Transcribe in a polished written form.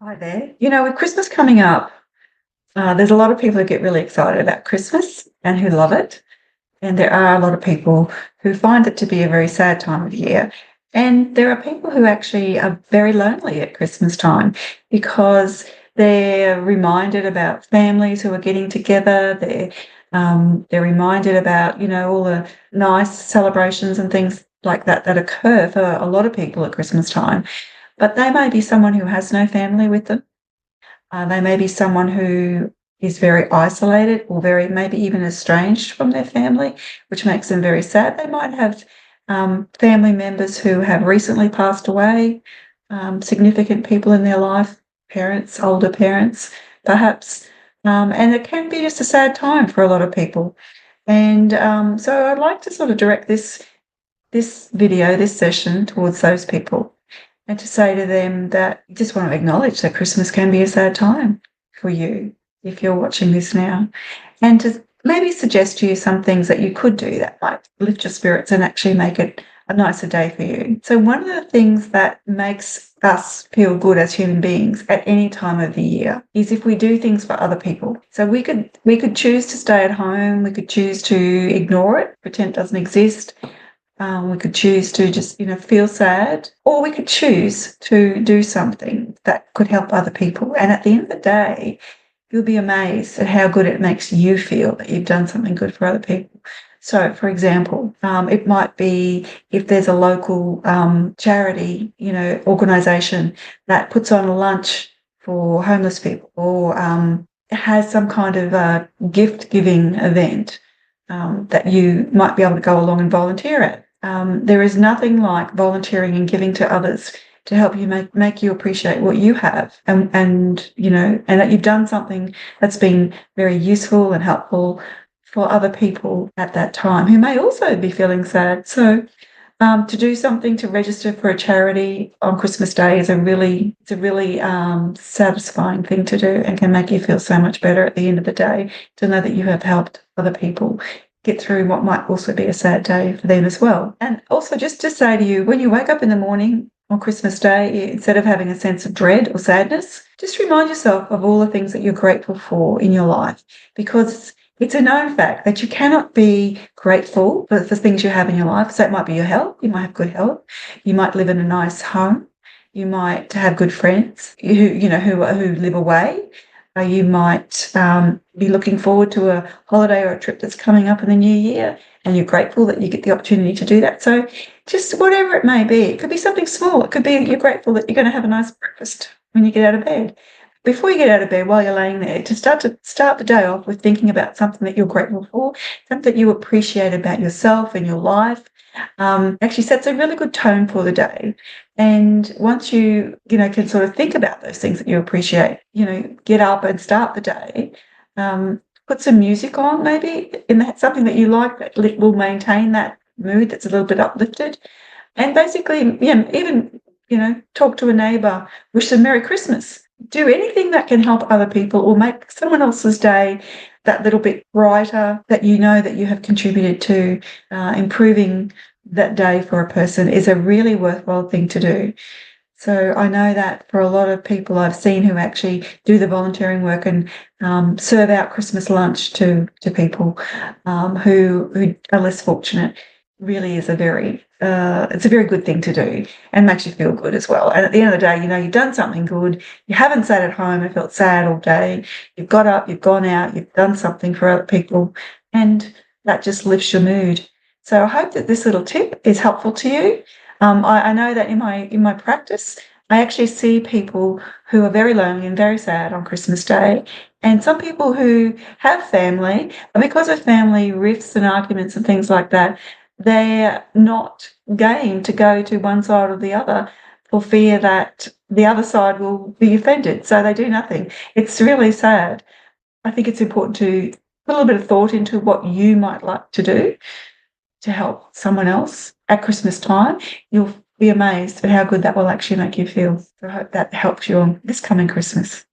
Hi there. With Christmas coming up, there's a lot of people who get really excited about Christmas and who love it. And there are a lot of people who find it to be a very sad time of year. And there are people who actually are very lonely at Christmas time because they're reminded about families who are getting together. They're reminded about, all the nice celebrations and things like that occur for a lot of people at Christmas time. But they may be someone who has no family with them. They may be someone who is very isolated or very maybe even estranged from their family, which makes them very sad. They might have family members who have recently passed away, significant people in their life, parents, older parents, perhaps. And it can be just a sad time for a lot of people. And so I'd like to sort of direct this video, this session towards those people and to say to them that you just want to acknowledge that Christmas can be a sad time for you if you're watching this now, and to maybe suggest to you some things that you could do that might lift your spirits and actually make it a nicer day for you. So, one of the things that makes us feel good as human beings at any time of the year is if we do things for other people. So we could choose to stay at home, we could choose to ignore it, pretend it doesn't exist. We could choose to just, feel sad, or we could choose to do something that could help other people. And at the end of the day, you'll be amazed at how good it makes you feel that you've done something good for other people. So, for example, it might be if there's a local charity, organisation that puts on a lunch for homeless people, or has some kind of a gift giving event that you might be able to go along and volunteer at. There is nothing like volunteering and giving to others to help you make you appreciate what you have, and that you've done something that's been very useful and helpful for other people at that time who may also be feeling sad. So to do something to register for a charity on Christmas Day is it's a really satisfying thing to do, and can make you feel so much better at the end of the day to know that you have helped other people get through what might also be a sad day for them as well. And also, just to say to you, when you wake up in the morning on Christmas Day, instead of having a sense of dread or sadness, just remind yourself of all the things that you're grateful for in your life, because it's a known fact that you cannot be grateful for the things you have in your life. So it might be your health. You might have good health. You might live in a nice home. You might have good friends who live away. You might be looking forward to a holiday or a trip that's coming up in the new year, and you're grateful that you get the opportunity to do that. So just whatever it may be, it could be something small. It could be that you're grateful that you're going to have a nice breakfast when you get out of bed. Before you get out of bed, while you're laying there, to start the day off with thinking about something that you're grateful for, something that you appreciate about yourself and your life, actually sets a really good tone for the day. And once can sort of think about those things that you appreciate, get up and start the day. Put some music on, maybe, in that something that you like that will maintain that mood that's a little bit uplifted. And basically, even talk to a neighbour, wish them Merry Christmas. Do anything that can help other people or make someone else's day that little bit brighter, that you know that you have contributed to improving that day for a person, is a really worthwhile thing to do. So I know that for a lot of people I've seen who actually do the volunteering work and serve out Christmas lunch to people who are less fortunate, really is it's a very good thing to do, and makes you feel good as well. And at the end of the day, you've done something good. You haven't sat at home and felt sad all day. You've got up, you've gone out, you've done something for other people, and that just lifts your mood. So I hope that this little tip is helpful to you. I know that in my practice, I actually see people who are very lonely and very sad on Christmas Day, and some people who have family, and because of family rifts and arguments and things like that, they're not game to go to one side or the other for fear that the other side will be offended. So they do nothing. It's really sad. I think it's important to put a little bit of thought into what you might like to do to help someone else at Christmas time. You'll be amazed at how good that will actually make you feel. So I hope that helps you on this coming Christmas.